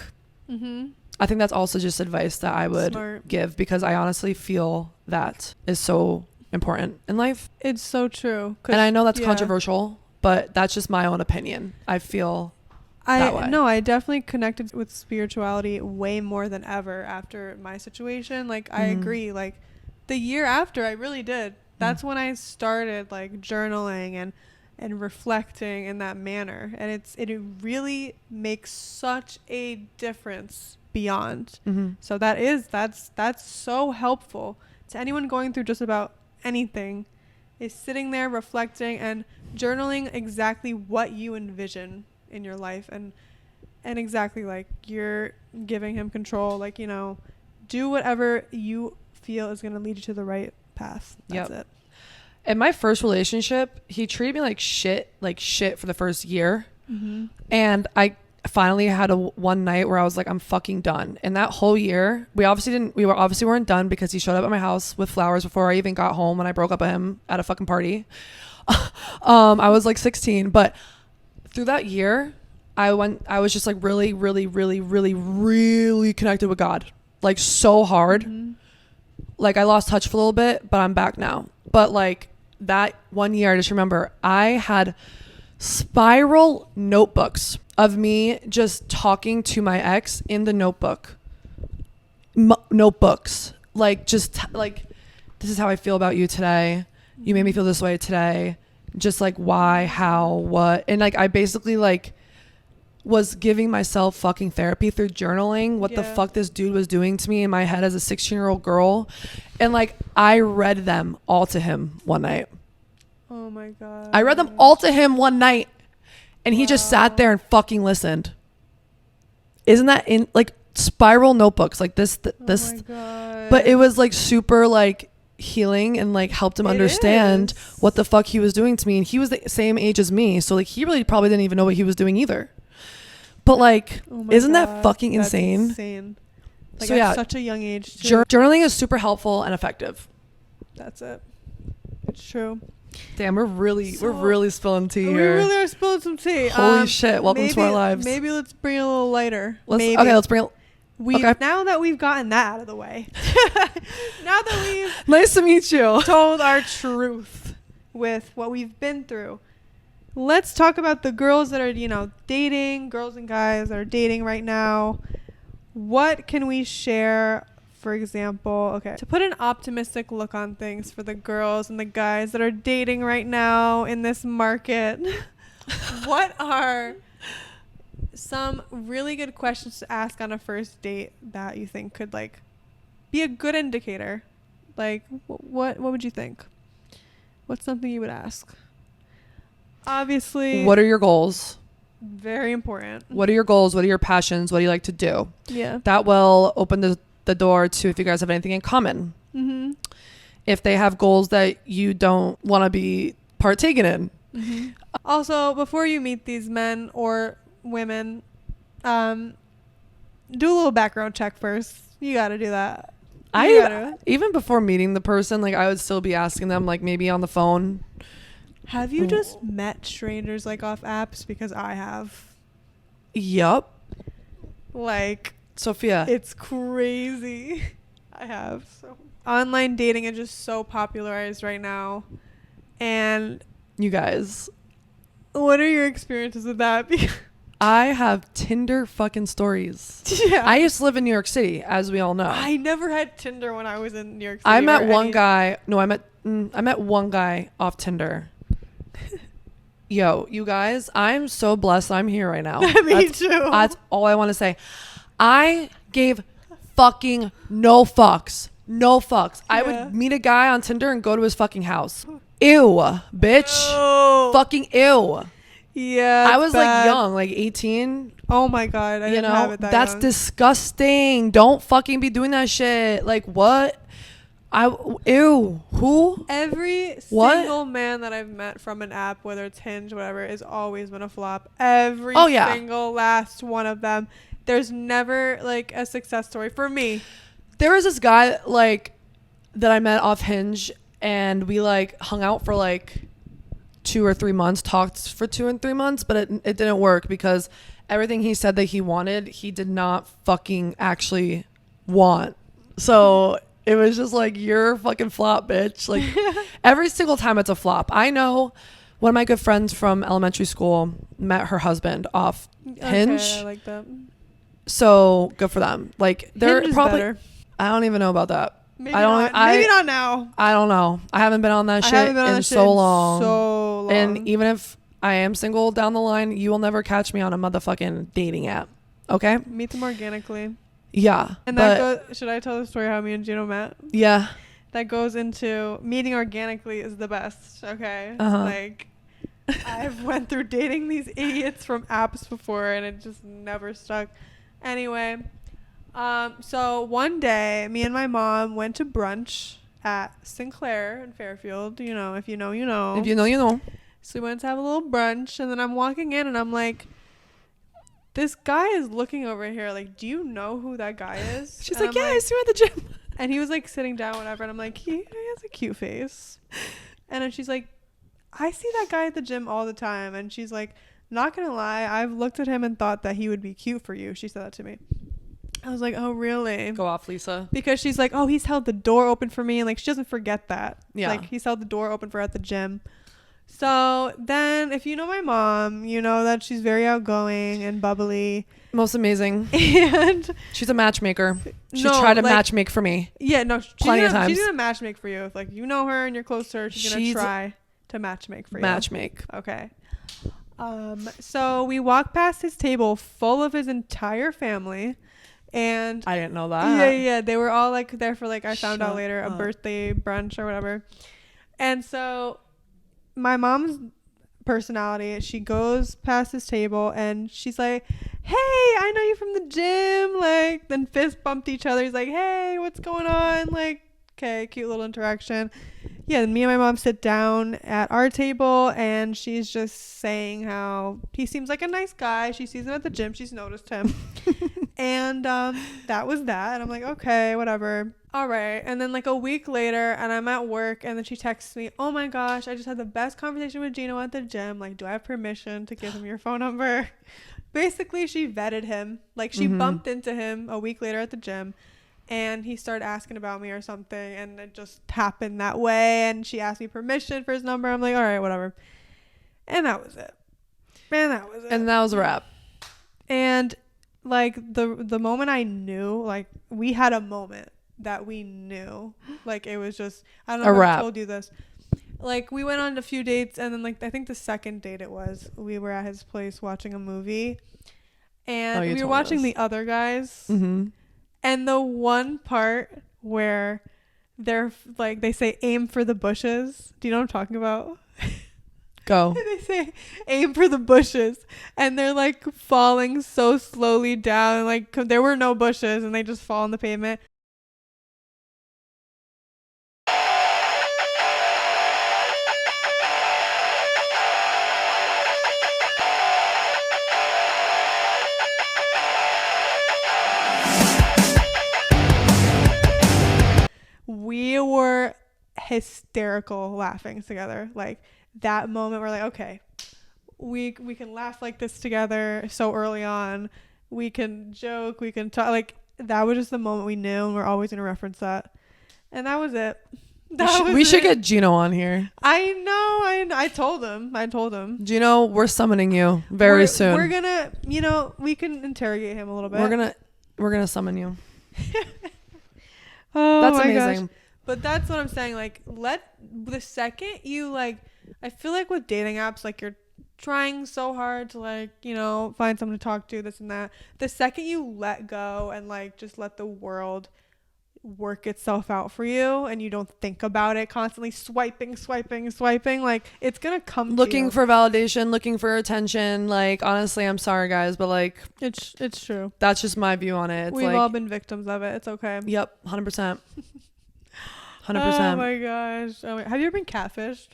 I think that's also just advice that I would give, because I honestly feel that is so important in life. It's so true. And I know that's controversial, but that's just my own opinion. I feel that way. No, I definitely connected with spirituality way more than ever after my situation. Like, I agree. Like, the year after, I really did. That's when I started like journaling and reflecting in that manner. And it really makes such a difference beyond. So that's so helpful to anyone going through just about anything, is sitting there reflecting and journaling exactly what you envision in your life, and exactly like you're giving him control, like, you know, do whatever you feel is going to lead you to the right path. That's it. In my first relationship, he treated me like shit for the first year. And I finally had one night where I was like, I'm fucking done. And that whole year, we obviously weren't done, because he showed up at my house with flowers before I even got home when I broke up with him at a fucking party. I was like 16, but through that year, I was just like really, really, really, really, really connected with God, like so hard. Like I lost touch for a little bit, but I'm back now. But like that 1 year, I just remember I had spiral notebooks of me just talking to my ex in the notebooks, like just like, this is how I feel about you today. You made me feel this way today. just like why, how, what. And like I basically like was giving myself fucking therapy through journaling what the fuck this dude was doing to me in my head as a 16-year-old girl. And like I read them all to him one night. Oh my God. I read them all to him one night, and he just sat there and fucking listened. Isn't that in like spiral notebooks like this oh my God. But it was like super like healing and like helped him understand what the fuck he was doing to me. And he was the same age as me, so like he really probably didn't even know what he was doing either. But like, isn't that fucking insane? That's insane. Like so at yeah, such a young age too. Journaling is super helpful and effective. That's it. It's true. Damn, we're really spilling tea here. We really are spilling some tea. Holy shit! Welcome to our lives. Maybe let's bring it a little lighter. Okay, let's bring it. Now that we've gotten that out of the way, now that we've nice to meet you, told our truth with what we've been through, let's talk about the girls that are, dating, girls and guys that are dating right now. What can we share, for example, to put an optimistic look on things for the girls and the guys that are dating right now in this market? What are some really good questions to ask on a first date that you think could like be a good indicator? Like what would you think? What's something you would ask? Obviously, what are your goals? Very important. What are your goals? What are your passions? What do you like to do? Yeah. That will open the door to if you guys have anything in common. Mm-hmm. If they have goals that you don't want to be partaking in. Mm-hmm. Also, before you meet these men or women, do a little background check first. You got to do that. Even before meeting the person, like I would still be asking them, like maybe on the phone. Have you just met strangers like off apps? Because I have. Yup. Like Sophia. It's crazy. I have. So online dating is just so popularized right now. And you guys, what are your experiences with that? I have Tinder fucking stories. Yeah. I used to live in New York City, as we all know. I never had Tinder when I was in New York City. I met one guy. No, I met one guy off Tinder. Yo, you guys, I'm so blessed I'm here right now. Me too. That's all I want to say. I gave fucking no fucks. No fucks. Yeah. I would meet a guy on Tinder and go to his fucking house. Ew, bitch. Oh. Fucking ew. Yeah. I was like young, like 18. Oh my God. I didn't have it that that's young. Disgusting. Don't fucking be doing that shit. Like what? Ew. Who? Every single man that I've met from an app, whether it's Hinge, whatever, is always been a flop. Every single last one of them. There's never like a success story for me. There was this guy like that I met off Hinge, and we like hung out for like 2 or 3 months, talked for 2 and 3 months, but it didn't work because everything he said that he wanted, he did not fucking actually want. So it was just like, you're a fucking flop, bitch. Like every single time it's a flop. I know one of my good friends from elementary school met her husband off Hinge. Okay, I like that. So good for them. Like they're Hinge is probably better. I don't even know about that. Maybe not now. I don't know. I haven't been on that shit in so long. And even if I am single down the line, you will never catch me on a motherfucking dating app. Okay? Meet them organically. Yeah. And that goes, should I tell the story how me and Gino met? Yeah. That goes into meeting organically is the best. Okay. Uh-huh. Like I've went through dating these idiots from apps before and it just never stuck. Anyway, so one day me and my mom went to brunch at Sinclair in Fairfield. You know, if you know, you know. If you know, you know. So we went to have a little brunch and then I'm walking in and I'm like, this guy is looking over here. Like, do you know who that guy is? She's like, yeah, I see him at the gym. And he was like sitting down, whatever. And I'm like, he has a cute face. And then she's like, I see that guy at the gym all the time. And she's like, not gonna lie, I've looked at him and thought that he would be cute for you. She said that to me. I was like, oh, really? Go off, Lisa. Because she's like, oh, he's held the door open for me. And like, she doesn't forget that. Yeah. Like, he's held the door open for her at the gym. So then if you know my mom, you know that she's very outgoing and bubbly. Most amazing. And she's a matchmaker. She tried to matchmake for me. Yeah, no. Plenty of times. She's going to matchmake for you. If like you know her and you're close to her, she's going to try. to matchmake for you. Matchmake. Okay. So we walked past his table full of his entire family, and I didn't know that. Yeah. They were all like there for like, I found out later, a birthday brunch or whatever. And so my mom's personality, she goes past his table and she's like, hey, I know you from the gym. Like, then fist bumped each other. He's like, hey, what's going on? Like, okay, cute little interaction. Yeah, me and my mom sit down at our table and she's just saying how he seems like a nice guy. She sees him at the gym. She's noticed him. And that was that. And I'm like, okay, whatever. All right. And then like a week later, and I'm at work, and then she texts me, oh my gosh, I just had the best conversation with Gino at the gym. Like, do I have permission to give him your phone number? Basically, she vetted him. Like, she bumped into him a week later at the gym, and he started asking about me or something, and it just happened that way. And she asked me permission for his number. I'm like, all right, whatever. And that was it. And that was a wrap. And like the moment I knew, like, we had a moment that we knew, like, it was just, I don't know if I told you this. Like, we went on a few dates, and then like I think the second date we were at his place watching a movie, and we were watching The Other Guys. And the one part where they're like, they say aim for the bushes. Do you know what I'm talking about? Go. They say aim for the bushes, and they're like falling so slowly down, like there were no bushes, and they just fall on the pavement. We were hysterical laughing together. Like, that moment we're like, okay, we can laugh like this together so early on. We can joke, we can talk. Like, that was just the moment we knew, and we're always going to reference that. And that was it. We should get Gino on here. I know. I told him. Gino, we're summoning you very soon. We're going to, we can interrogate him a little bit. We're going to summon you. Oh, that's my amazing. Gosh. But that's what I'm saying. Like, the second you, like, I feel like with dating apps, like, you're trying so hard to, like, find someone to talk to, this and that. The second you let go and, like, just let the world work itself out for you, and you don't think about it, constantly swiping, like, it's gonna come looking for validation, looking for attention. Like, honestly, I'm sorry guys, but like, it's true. That's just my view on it. We've all been victims of it. It's okay. Yep. 100%. 100%. Oh my gosh. Have you ever been catfished?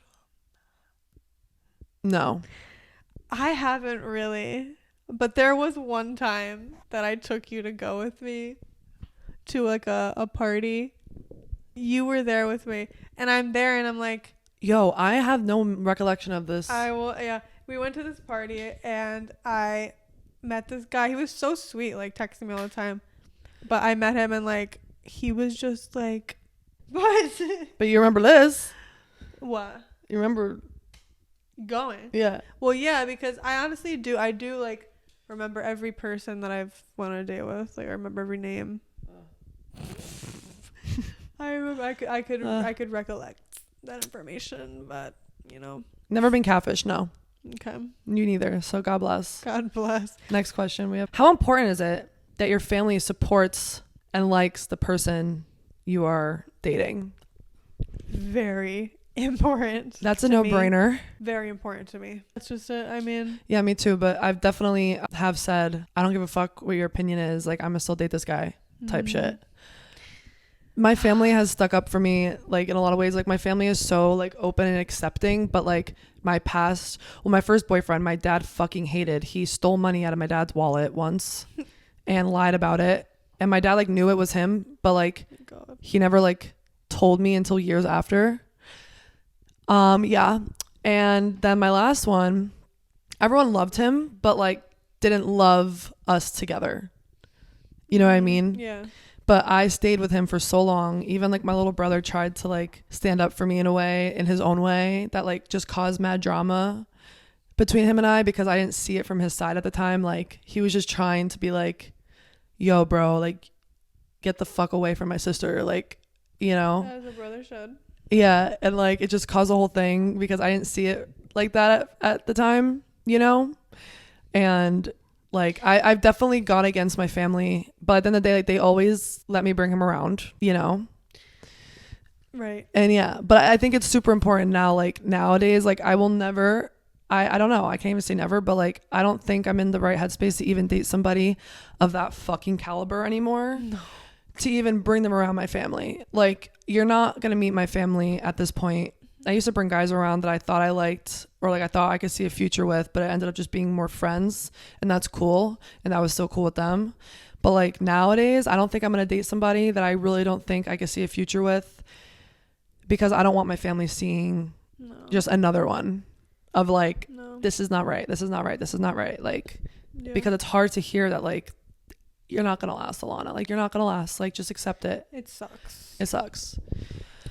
No. I haven't really, but there was one time that I took you to go with me to like a party. You were there with me, and I'm there, and I'm like, yo, I have no recollection of this. We went to this party, and I met this guy. He was so sweet, like texting me all the time, but I met him, and like, he was just like, what? But you remember Liz? What? You remember going? Yeah. Well, yeah, because I honestly do. I do, like, remember every person that I've went on a date with. Like, I remember every name. I remember. I could recollect that information, but never been catfished. No. Okay. You neither. So God bless. God bless. Next question we have: how important is it that your family supports and likes the person you are dating? Very important. That's a no-brainer. Very important to me. That's just it. I mean, yeah, me too. But I've definitely have said, I don't give a fuck what your opinion is. Like, I'm gonna still date this guy type shit. My family has stuck up for me, like, in a lot of ways. Like, my family is so, like, open and accepting, but like my first boyfriend, my dad fucking hated. He stole money out of my dad's wallet once and lied about it. And my dad, like, knew it was him, but like, he never, like, told me until years after. Yeah. And then my last one, everyone loved him, but like, didn't love us together. You know what I mean? Yeah. But I stayed with him for so long. Even like my little brother tried to like stand up for me in a way, in his own way, that like just caused mad drama between him and I, because I didn't see it from his side at the time. Like, he was just trying to be like, yo, bro, like, get the fuck away from my sister. Like, as a brother should. Yeah, and like it just caused a whole thing because I didn't see it like that at the time, you know? And like I've definitely gone against my family, but at the end of the day, like they always let me bring him around, you know? Right. And yeah, but I think it's super important now, like nowadays, like I will never, I don't know, I can't even say never, but like I don't think I'm in the right headspace to even date somebody of that fucking caliber anymore. No. To even bring them around my family. Like you're not gonna meet my family at this point. I used to bring guys around that I thought I liked or like I thought I could see a future with, but it ended up just being more friends, and that's cool, and I was still cool with them. But like nowadays I don't think I'm gonna date somebody that I really don't think I could see a future with, because I don't want my family seeing just another one of like this is not right, this is not right, this is not right, like because it's hard to hear that like you're not gonna last, Alanna. Like you're not gonna last. Like just accept it. It sucks. It sucks.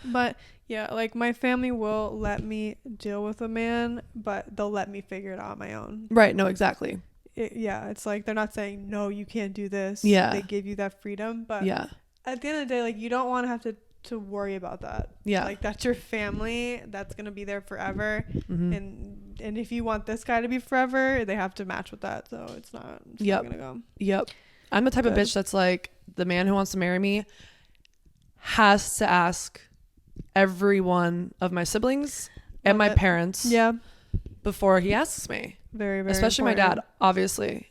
But yeah, like my family will let me deal with a man, but they'll let me figure it out on my own. Right. No, exactly. It's like they're not saying no, you can't do this. Yeah. They give you that freedom, but yeah, at the end of the day, like you don't want to have to worry about that. Yeah. Like that's your family. That's gonna be there forever. Mm-hmm. And if you want this guy to be forever, they have to match with that. So it's not gonna go. Yep. I'm the type of bitch that's like, the man who wants to marry me has to ask every one of my siblings and my parents before he asks me. Very, very especially important. my dad, obviously.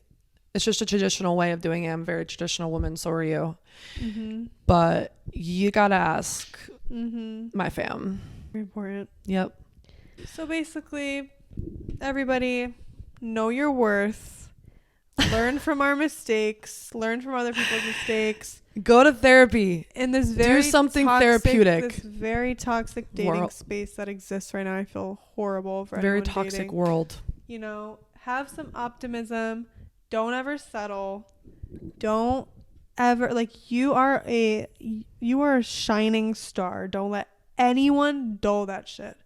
It's just a traditional way of doing it. I'm a very traditional woman, so are you. Mm-hmm. But you gotta ask my fam. Very important. Yep. So basically, everybody, know your worth. Learn from our mistakes. Learn from other people's mistakes. Go to therapy. In this very do something therapeutic. This very toxic dating space that exists right now, I feel horrible for very anyone toxic dating. World. You know, have some optimism. Don't ever settle. Don't ever you are a shining star. Don't let anyone dull that shit.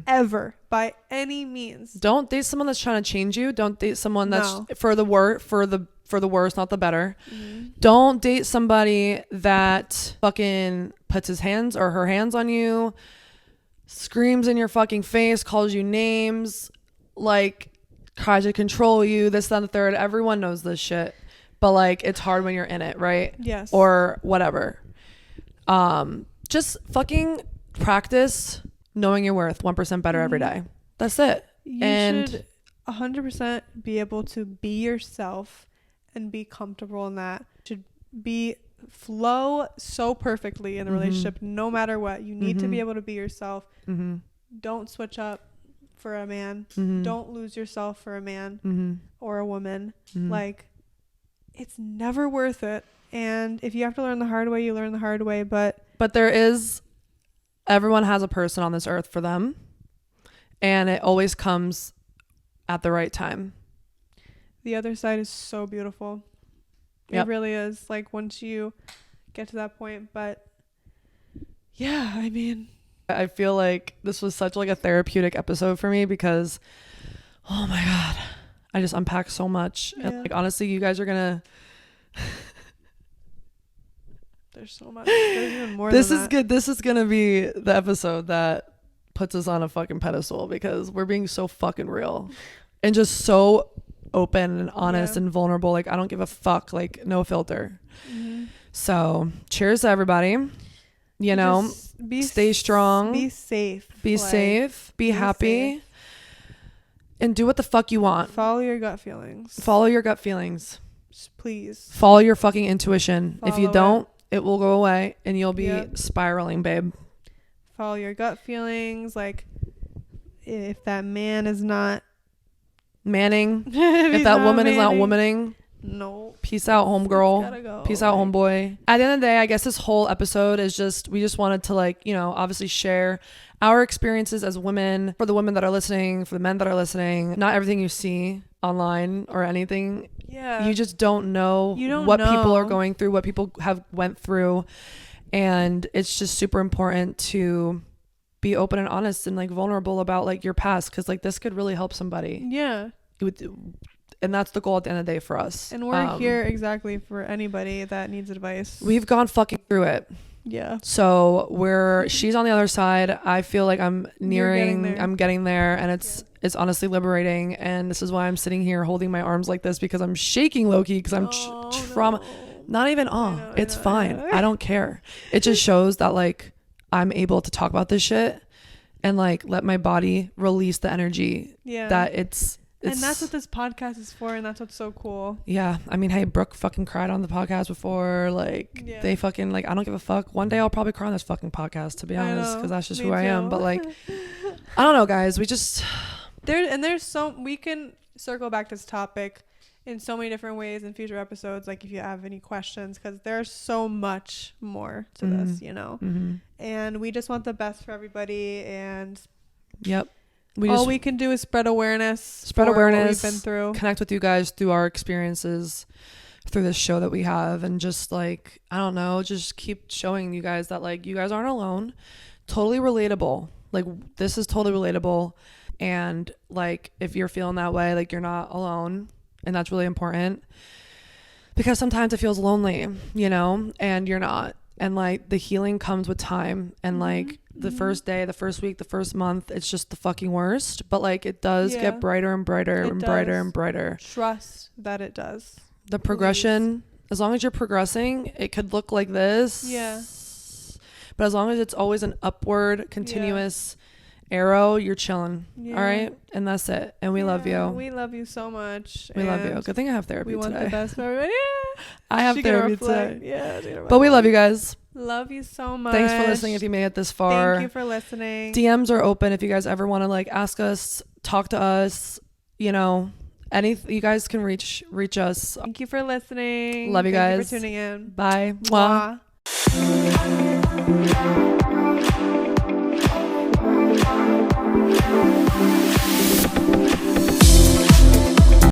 Ever, by any means. Don't date someone that's trying to change you. Don't date someone that's for the worse, not the better. Don't date somebody that fucking puts his hands or her hands on you, screams in your fucking face, calls you names, like tries to control you, this, that, and the third. Everyone knows this shit, but like it's hard when you're in it, right? Yes. Or whatever. Just fucking practice knowing your worth 1% better every day. That's it. You should 100% be able to be yourself and be comfortable in that. Should be flow so perfectly in the relationship no matter what. You need to be able to be yourself. Don't switch up for a man. Don't lose yourself for a man or a woman. Like it's never worth it. And if you have to learn the hard way, you learn the hard way. But there is, everyone has a person on this earth for them, and it always comes at the right time. The other side is so beautiful. It really is. Like once you get to that point, but yeah, I mean, I feel like this was such like a therapeutic episode for me because, oh my God, I just unpacked so much. Yeah. And like honestly, you guys are gonna. There's so much. There's even more this than is that. good. This is gonna be the episode that puts us on a fucking pedestal because we're being so fucking real and just so open and honest and vulnerable. Like I don't give a fuck. Like no filter. So cheers to everybody. You know, stay strong. Be safe. Be safe. Be happy. Safe. And do what the fuck you want. Follow your gut feelings. Follow your gut feelings. Please. Follow your fucking intuition. Follow if you don't, it will go away and you'll be spiraling, babe. Follow your gut feelings. Like if that man is not manning, if that woman is not womaning, no. Peace out, homegirl. Go. Peace out, homeboy. At the end of the day, I guess this whole episode is just, we just wanted to like, you know, obviously share our experiences as women, for the women that are listening, for the men that are listening. Not everything you see online or anything. Yeah. You just don't know what people are going through, what people have went through. And it's just super important to be open and honest and like vulnerable about like your past. Cause like this could really help somebody. Yeah. And that's the goal at the end of the day for us. And we're here exactly for anybody that needs advice. We've gone fucking through it. Yeah. So she's on the other side. I feel like I'm getting there, and it's honestly liberating. And this is why I'm sitting here holding my arms like this, because I'm shaking low-key, because I'm trauma. Not even it's fine. I don't care. It just shows that like I'm able to talk about this shit and like let my body release the energy that it's and that's what this podcast is for, and that's what's so cool. Yeah. I mean, hey, Brooke fucking cried on the podcast before. Like, they fucking, like, I don't give a fuck. One day I'll probably cry on this fucking podcast, to be honest, because that's just who I am. But, like, I don't know, guys. We just... we can circle back to this topic in so many different ways in future episodes, like, if you have any questions, because there's so much more to this, you know? And we just want the best for everybody, and... Yep. All we can do is spread awareness what we've been through, connect with you guys through our experiences, through this show that we have, and just like, I don't know, just keep showing you guys that like you guys aren't alone. Totally relatable. Like, this is totally relatable, and like if you're feeling that way, like, you're not alone, and that's really important, because sometimes it feels lonely, you know, and you're not. And like the healing comes with time, and like the first day, the first week, the first month, it's just the fucking worst, but like it does get brighter and brighter and brighter and brighter. Trust that it does. The progression, as long as you're progressing, it could look like this, but as long as it's always an upward continuous arrow, you're chilling. All right, and that's it. And we love you. We love you so much. We love you. Good thing I have therapy today. We want the best for everybody. I have therapy today. But we love you guys. Love you so much. Thanks for listening. If you made it this far, thank you for listening. DMs are open if you guys ever want to like ask us, talk to us, you know, you guys can reach us. Thank you for listening. Love you guys. Thank you for tuning in. Bye. Mwah. Mwah.